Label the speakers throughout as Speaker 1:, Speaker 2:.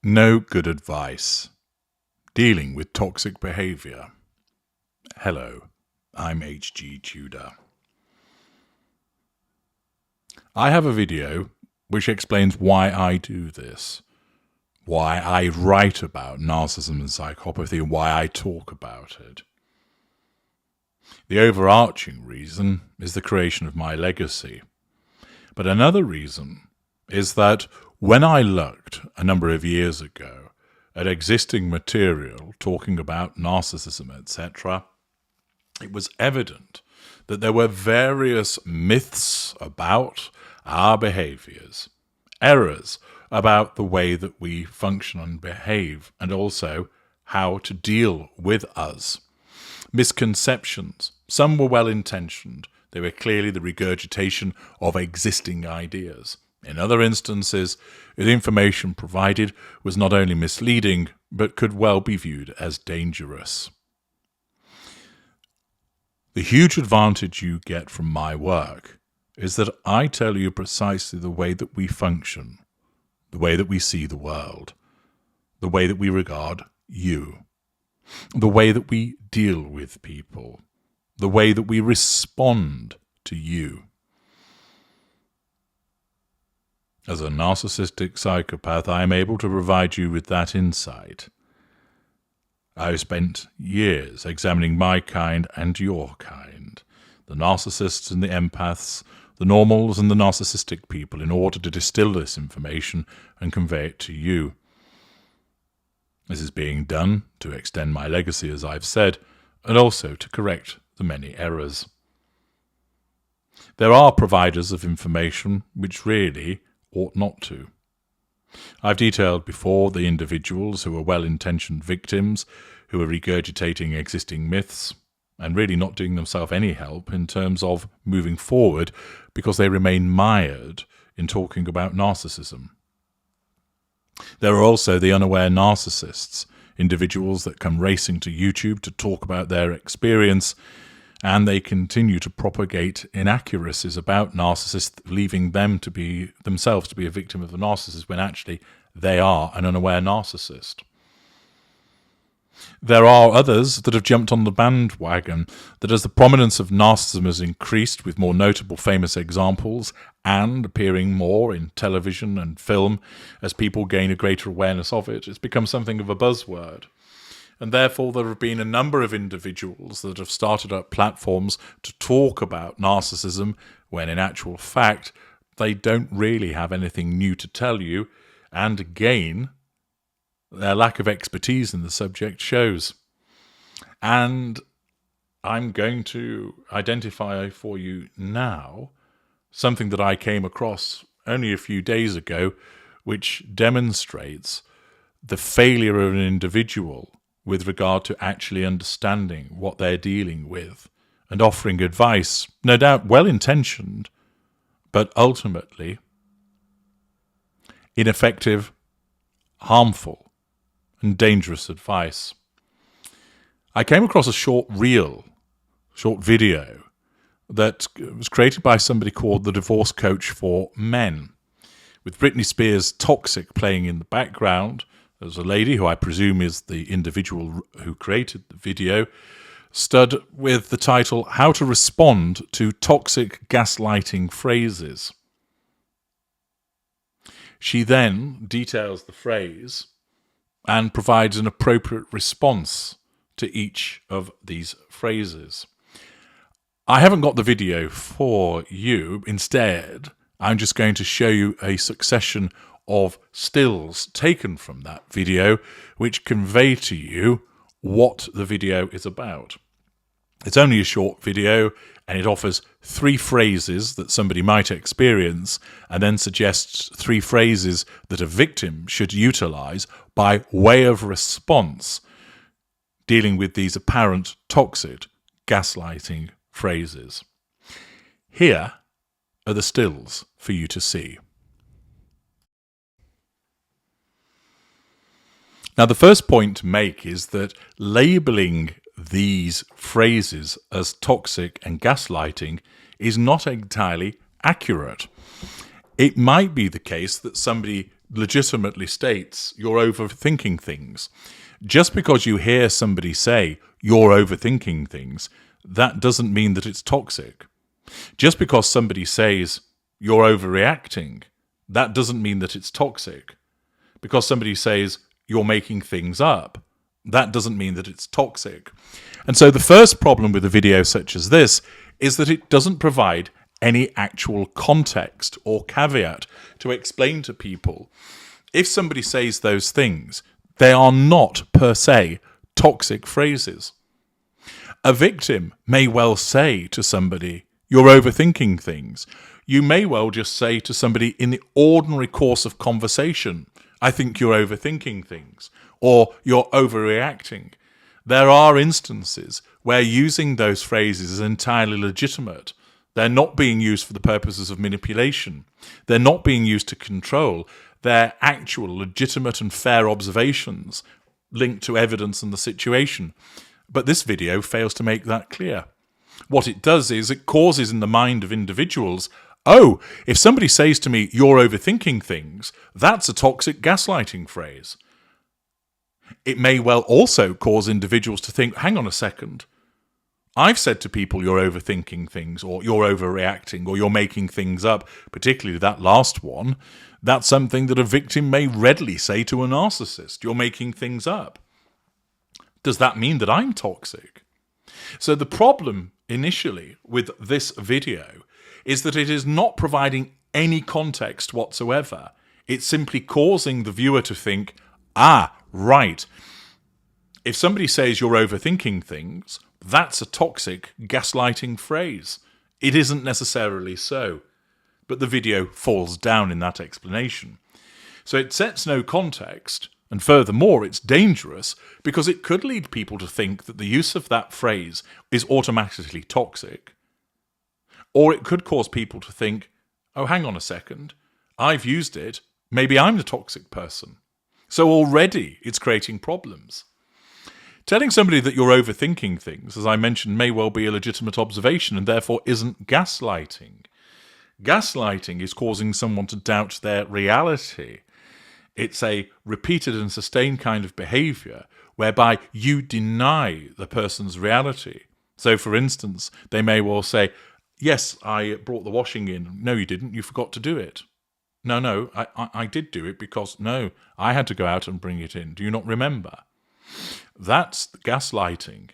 Speaker 1: No good advice. Dealing with toxic behaviour. Hello, I'm H.G. Tudor. I have a video which explains why I do this, why I write about narcissism and psychopathy, and why I talk about it. The overarching reason is the creation of my legacy. But another reason is that when I looked a number of years ago at existing material talking about narcissism, etc., it was evident that there were various myths about our behaviours, errors about the way that we function and behave, and also how to deal with us. Misconceptions. Some were well-intentioned. They were clearly the regurgitation of existing ideas. In other instances, the information provided was not only misleading, but could well be viewed as dangerous. The huge advantage you get from my work is that I tell you precisely the way that we function, the way that we see the world, the way that we regard you, the way that we deal with people, the way that we respond to you. As a narcissistic psychopath, I am able to provide you with that insight. I've spent years examining my kind and your kind, the narcissists and the empaths, the normals and the narcissistic people, in order to distill this information and convey it to you. This is being done to extend my legacy, as I've said, and also to correct the many errors. There are providers of information which really ought not to. I've detailed before the individuals who are well-intentioned victims, who are regurgitating existing myths, and really not doing themselves any help in terms of moving forward because they remain mired in talking about narcissism. There are also the unaware narcissists, individuals that come racing to YouTube to talk about their experience, and they continue to propagate inaccuracies about narcissists, leaving them to be themselves to be a victim of the narcissist when actually they are an unaware narcissist. There are others that have jumped on the bandwagon, that as the prominence of narcissism has increased with more notable famous examples and appearing more in television and film, as people gain a greater awareness of it, it's become something of a buzzword. And therefore there have been a number of individuals that have started up platforms to talk about narcissism when in actual fact they don't really have anything new to tell you, and again, their lack of expertise in the subject shows. And I'm going to identify for you now something that I came across only a few days ago, which demonstrates the failure of an individual with regard to actually understanding what they're dealing with and offering advice, no doubt well-intentioned, but ultimately ineffective, harmful, and dangerous advice. I came across a short video that was created by somebody called the Divorce Coach for Men, with Britney Spears' Toxic playing in the background. There's a lady, who I presume is the individual who created the video, stood with the title, How to Respond to Toxic Gaslighting Phrases. She then details the phrase and provides an appropriate response to each of these phrases. I haven't got the video for you. Instead, I'm just going to show you a succession of stills taken from that video which convey to you what the video is about. It's only a short video, and it offers 3 phrases that somebody might experience and then suggests 3 phrases that a victim should utilize by way of response dealing with these apparent toxic gaslighting phrases. Here are the stills for you to see. Now, the first point to make is that labeling these phrases as toxic and gaslighting is not entirely accurate. It might be the case that somebody legitimately states you're overthinking things. Just because you hear somebody say you're overthinking things, that doesn't mean that it's toxic. Just because somebody says you're overreacting, that doesn't mean that it's toxic. Because somebody says you're making things up, that doesn't mean that it's toxic. And so the first problem with a video such as this is that it doesn't provide any actual context or caveat to explain to people. If somebody says those things, they are not per se toxic phrases. A victim may well say to somebody, you're overthinking things. You may well just say to somebody in the ordinary course of conversation, I think you're overthinking things, or you're overreacting. There are instances where using those phrases is entirely legitimate. They're not being used for the purposes of manipulation. They're not being used to control. They're actual, legitimate and fair observations linked to evidence and the situation. But this video fails to make that clear. What it does is it causes in the mind of individuals, oh, if somebody says to me, you're overthinking things, that's a toxic gaslighting phrase. It may well also cause individuals to think, hang on a second, I've said to people you're overthinking things, or you're overreacting, or you're making things up, particularly that last one. That's something that a victim may readily say to a narcissist. You're making things up. Does that mean that I'm toxic? So the problem initially with this video is that it is not providing any context whatsoever. It's simply causing the viewer to think, right. If somebody says you're overthinking things, that's a toxic gaslighting phrase. It isn't necessarily so, but the video falls down in that explanation. So it sets no context, and furthermore, it's dangerous because it could lead people to think that the use of that phrase is automatically toxic. Or it could cause people to think, oh, hang on a second, I've used it, maybe I'm the toxic person. So already it's creating problems. Telling somebody that you're overthinking things, as I mentioned, may well be a legitimate observation and therefore isn't gaslighting. Gaslighting is causing someone to doubt their reality. It's a repeated and sustained kind of behaviour whereby you deny the person's reality. So, for instance, they may well say, yes, I brought the washing in. No, you didn't. You forgot to do it. No, I did do it because, no, I had to go out and bring it in. Do you not remember? That's gaslighting.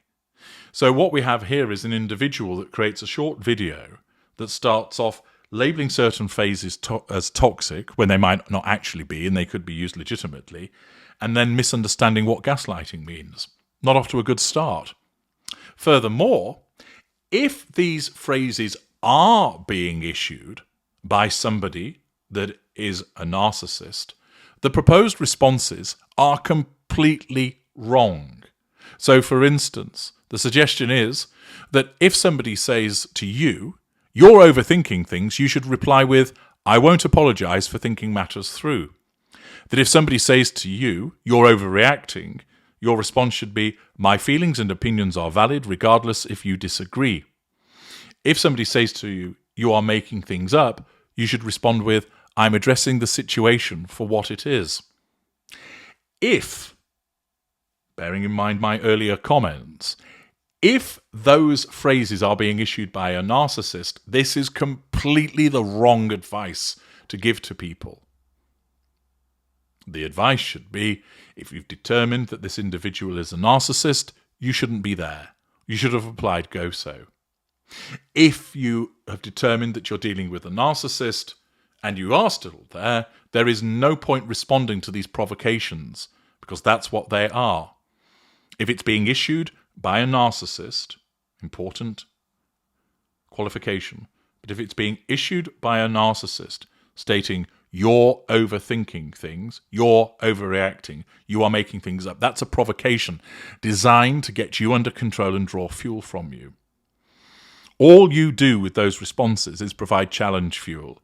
Speaker 1: So what we have here is an individual that creates a short video that starts off labelling certain phrases as toxic when they might not actually be, and they could be used legitimately, and then misunderstanding what gaslighting means. Not off to a good start. Furthermore, if these phrases are being issued by somebody that is a narcissist, the proposed responses are completely wrong. So, for instance, the suggestion is that if somebody says to you, you're overthinking things, you should reply with, I won't apologise for thinking matters through. That if somebody says to you, you're overreacting, your response should be, my feelings and opinions are valid regardless if you disagree. If somebody says to you, you are making things up, you should respond with, I'm addressing the situation for what it is. If, bearing in mind my earlier comments, if those phrases are being issued by a narcissist, this is completely the wrong advice to give to people. The advice should be, if you've determined that this individual is a narcissist, you shouldn't be there. You should have applied go so. If you have determined that you're dealing with a narcissist and you are still there, there is no point responding to these provocations because that's what they are. If it's being issued by a narcissist, important qualification, but if it's being issued by a narcissist stating you're overthinking things, you're overreacting, you are making things up, that's a provocation designed to get you under control and draw fuel from you. All you do with those responses is provide challenge fuel.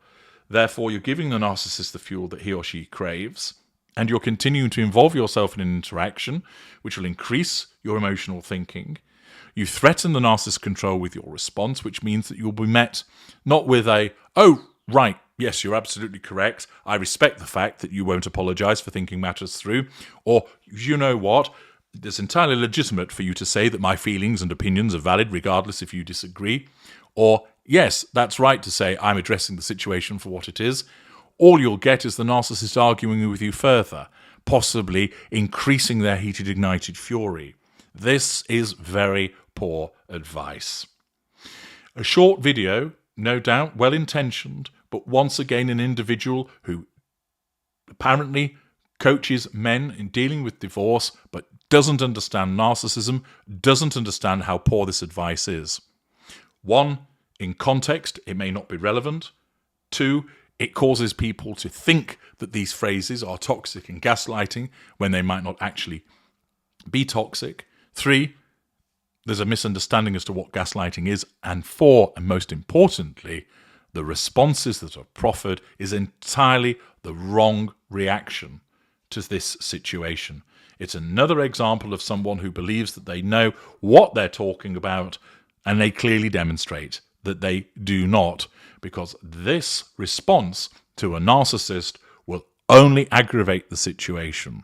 Speaker 1: Therefore, you're giving the narcissist the fuel that he or she craves, and you're continuing to involve yourself in an interaction which will increase your emotional thinking. You threaten the narcissist's control with your response, which means that you'll be met not with a, oh, right, Yes, you're absolutely correct. I respect the fact that you won't apologise for thinking matters through. Or, you know what? It's entirely legitimate for you to say that my feelings and opinions are valid regardless if you disagree. Or, yes, that's right to say I'm addressing the situation for what it is. All you'll get is the narcissist arguing with you further, possibly increasing their heated, ignited fury. This is very poor advice. A short video, no doubt well-intentioned, but once again an individual who apparently coaches men in dealing with divorce, but doesn't understand narcissism, doesn't understand how poor this advice is. 1, in context, it may not be relevant. 2, it causes people to think that these phrases are toxic and gaslighting when they might not actually be toxic. 3, there's a misunderstanding as to what gaslighting is. And 4, and most importantly, the responses that are proffered is entirely the wrong reaction to this situation. It's another example of someone who believes that they know what they're talking about, and they clearly demonstrate that they do not, because this response to a narcissist will only aggravate the situation.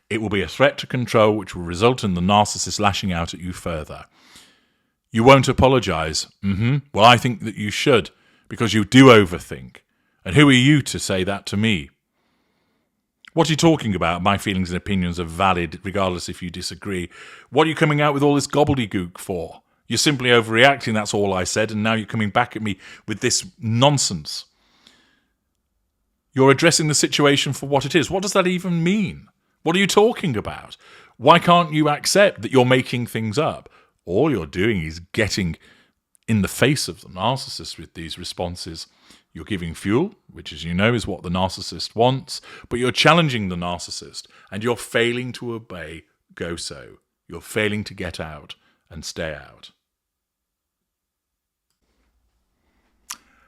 Speaker 1: It will be a threat to control which will result in the narcissist lashing out at you further. You won't apologise. Well, I think that you should, because you do overthink. And who are you to say that to me? What are you talking about? My feelings and opinions are valid, regardless if you disagree. What are you coming out with all this gobbledygook for? You're simply overreacting, that's all I said, and now you're coming back at me with this nonsense. You're addressing the situation for what it is. What does that even mean? What are you talking about? Why can't you accept that you're making things up? All you're doing is getting in the face of the narcissist with these responses. You're giving fuel, which, as you know, is what the narcissist wants, but you're challenging the narcissist, and you're failing to obey, go so. You're failing to get out and stay out.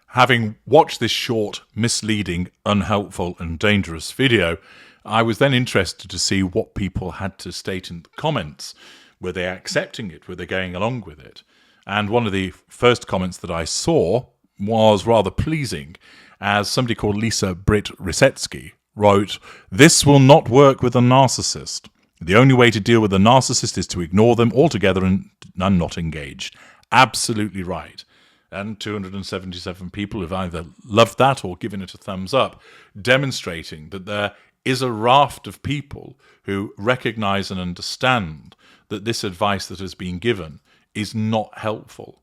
Speaker 1: Having watched this short, misleading, unhelpful and dangerous video, I was then interested to see what people had to state in the comments. Were they accepting it? Were they going along with it? And one of the first comments that I saw was rather pleasing, as somebody called Lisa Britt Risetsky wrote, "This will not work with a narcissist. The only way to deal with a narcissist is to ignore them altogether and not engage." Absolutely right. And 277 people have either loved that or given it a thumbs up, demonstrating that there is a raft of people who recognise and understand that this advice that has been given is not helpful.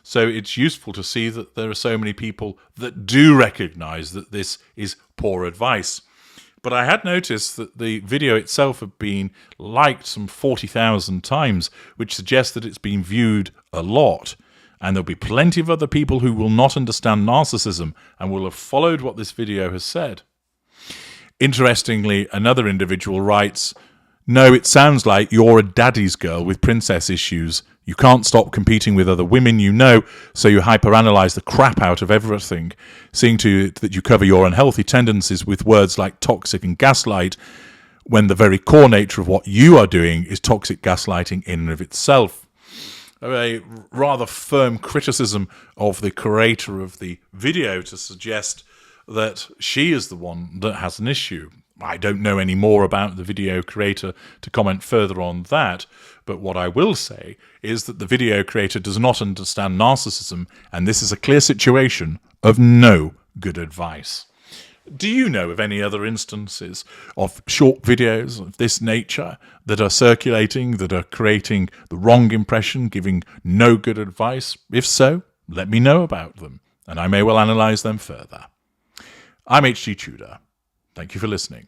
Speaker 1: So it's useful to see that there are so many people that do recognise that this is poor advice. But I had noticed that the video itself had been liked some 40,000 times, which suggests that it's been viewed a lot. And there'll be plenty of other people who will not understand narcissism and will have followed what this video has said. Interestingly, another individual writes, "No, it sounds like you're a daddy's girl with princess issues. You can't stop competing with other women you know, so you hyperanalyze the crap out of everything, seeing to it that you cover your unhealthy tendencies with words like toxic and gaslight, when the very core nature of what you are doing is toxic gaslighting in and of itself." A rather firm criticism of the creator of the video to suggest that she is the one that has an issue. I don't know any more about the video creator to comment further on that, but what I will say is that the video creator does not understand narcissism, and this is a clear situation of no good advice. Do you know of any other instances of short videos of this nature that are circulating, that are creating the wrong impression, giving no good advice? If so, let me know about them, and I may well analyse them further. I'm H.G. Tudor. Thank you for listening.